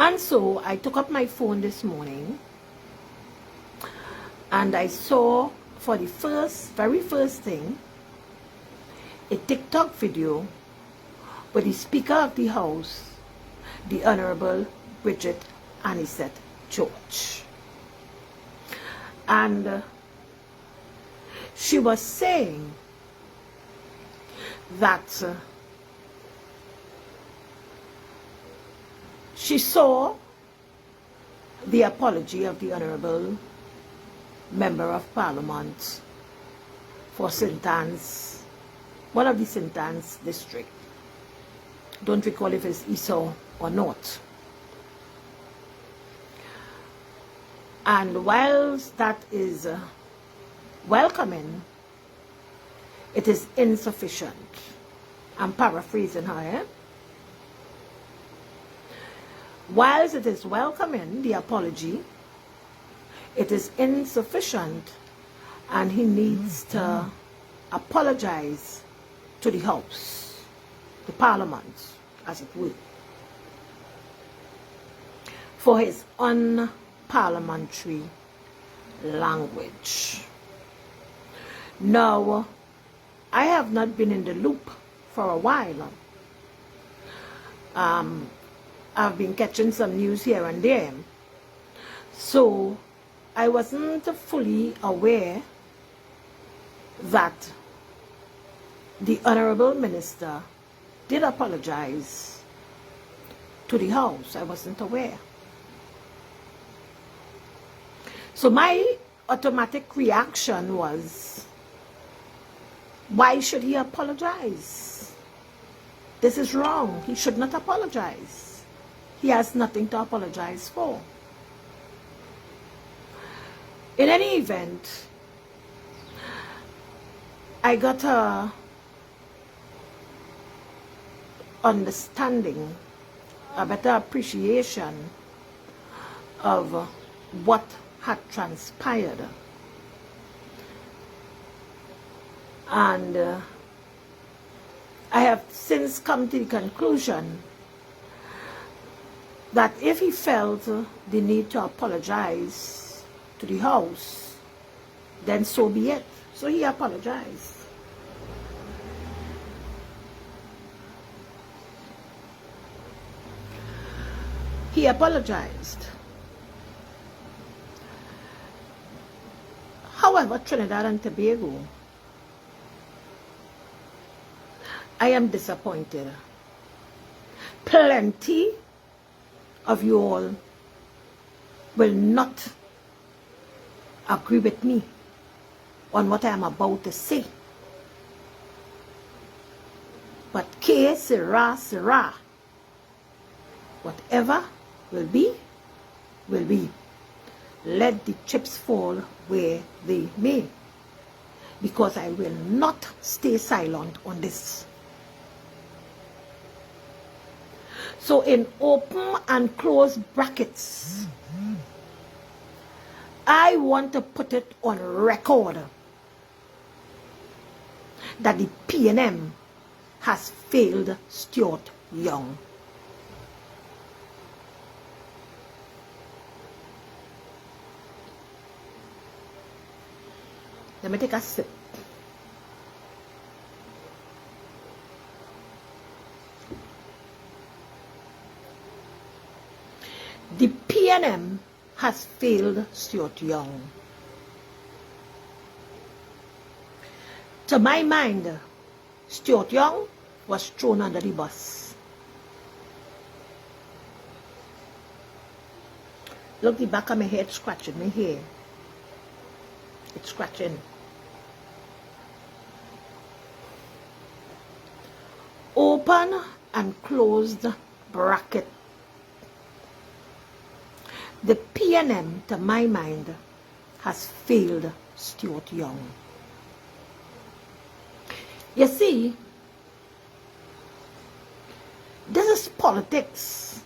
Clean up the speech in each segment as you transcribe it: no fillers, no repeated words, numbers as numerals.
And so I took up my phone this morning and I saw for the very first thing, a TikTok video with the Speaker of the House, the Honorable Bridgid Annisette-George. And she was saying that she saw the apology of the Honorable Member of Parliament for St. Anne's, one of the St. Anne's district. Don't recall if it's Esau or not. And whilst that is welcoming, it is insufficient. I'm paraphrasing her. Whilst it is welcoming, the apology, it is insufficient, and he needs to apologize to the House, the Parliament, as it were, for his unparliamentary language. Now, I have not been in the loop for a while. I've been catching some news here and there. So, I wasn't fully aware that the Honorable Minister did apologize to the House. I wasn't aware. So my automatic reaction was, why should he apologize? This is wrong. He should not apologize. He has nothing to apologize for. In any event, I got a understanding, a better appreciation of what had transpired. And I have since come to the conclusion that if he felt the need to apologize to the House, then so be it. So he apologized. He apologized. However, Trinidad and Tobago, I am disappointed. Plenty of you all will not agree with me on what I am about to say. But que sera, sera. Whatever will be, will be. Let the chips fall where they may. Because I will not stay silent on this. So in open and closed brackets, I want to put it on record that the PNM has failed Stuart Young. Let me take a sip. The PNM has failed Stuart Young. To my mind, Stuart Young was thrown under the bus. Look, the back of my head scratching my hair. It's scratching. Open and closed bracket. The PNM, to my mind, has failed Stuart Young. You see, this is politics.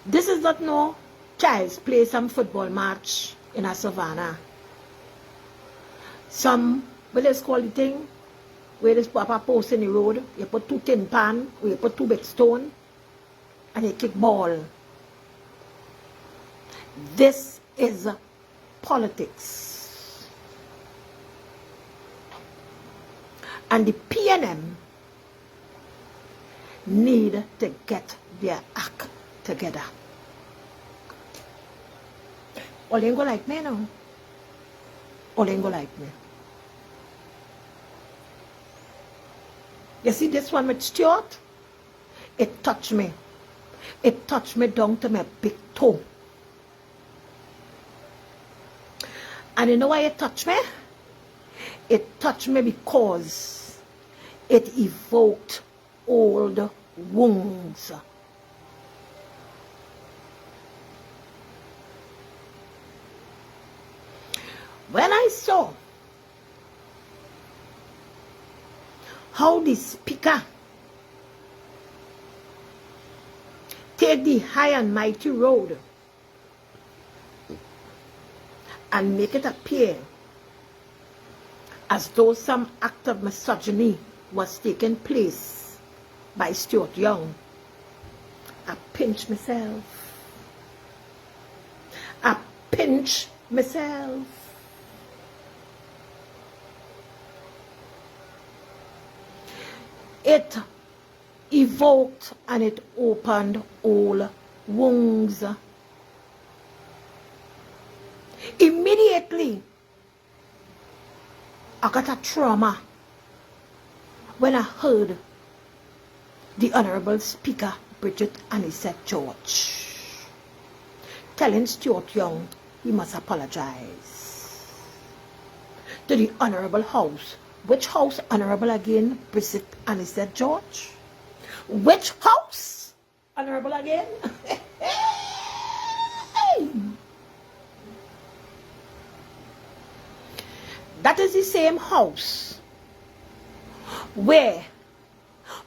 This is not no child's play some football match in a savannah. Some, well, let's call the thing, where this papa post in the road, you put 2 tin pan, or you put 2 big stone, and he kick ball. This is politics. And the PNM need to get their act together. All ain't go like me now. All ain't go like me. You see this one with Stuart? It touched me. It touched me down to my big toe. And you know why it touched me? It touched me because it evoked old wounds. When I saw how the speaker take the high and mighty road and make it appear as though some act of misogyny was taking place by Stuart Young, I pinch myself. I pinch myself. It evoked and it opened all wounds. Immediately, I got a trauma when I heard the Honorable Speaker, Bridgid Annisette-George, telling Stuart Young he must apologize to the Honorable House. Which house, Honorable again? Bridgid Annisette-George? Which house, Honorable again? That is the same house where,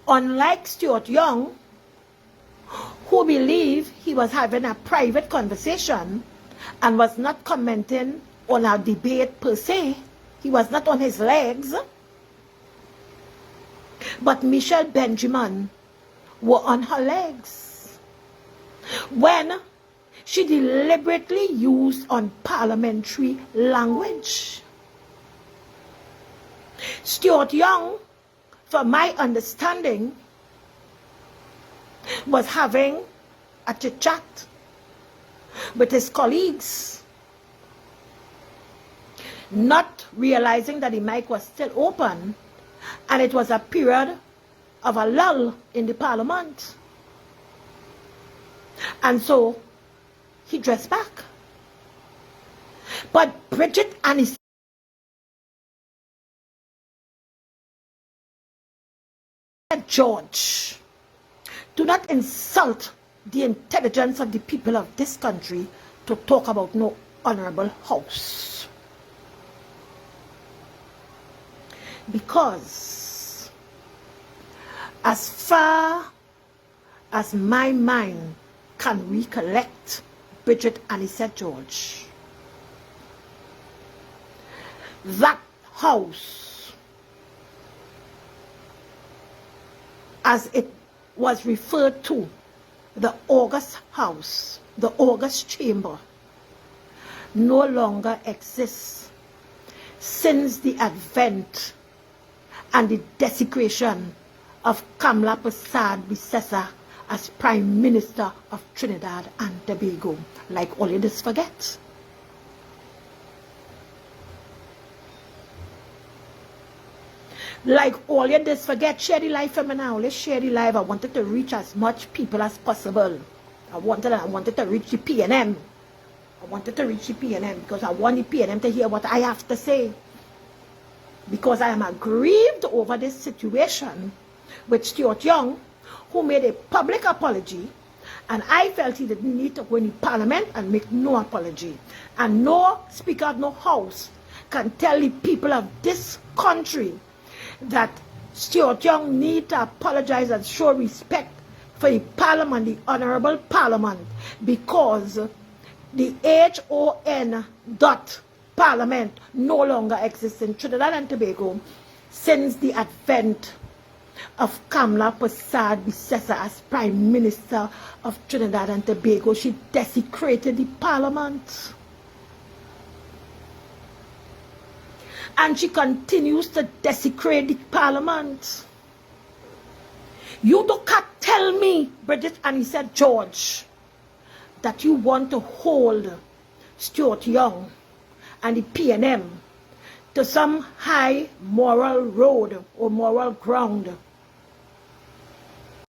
unlike Stuart Young, who believed he was having a private conversation and was not commenting on our debate per se, he was not on his legs, but Michelle Benjamin were on her legs when she deliberately used unparliamentary language. Stuart Young, from my understanding, was having a chit-chat with his colleagues, not realizing that the mic was still open and it was a period of a lull in the parliament. And so he dressed back. But Bridgid Annisette-George, do not insult the intelligence of the people of this country to talk about no honorable house. Because as far as my mind can recollect Bridgid Annisette-George, that house, as it was referred to, the August House, the August Chamber, no longer exists since the advent and the desecration of Kamla Persad-Bissessar as Prime Minister of Trinidad and Tobago, like all you just forget. Like all you just forget. Share the live for me now. Let's share the live. I wanted to reach as much people as possible. I wanted to reach the PNM. I wanted to reach the PNM because I want the PNM to hear what I have to say. Because I am aggrieved over this situation with Stuart Young, who made a public apology, and I felt he didn't need to go in the parliament and make no apology. And no speaker of no house can tell the people of this country that Stuart Young need to apologize and show respect for the parliament, the honorable parliament, because the HON dot parliament no longer exists in Trinidad and Tobago since the advent of Kamala Persad-Bissessar as Prime Minister of Trinidad and Tobago. She desecrated the Parliament. And she continues to desecrate the Parliament. You can't tell me, Bridgid Annisette-George, that you want to hold Stuart Young and the PNM to some high moral road or moral ground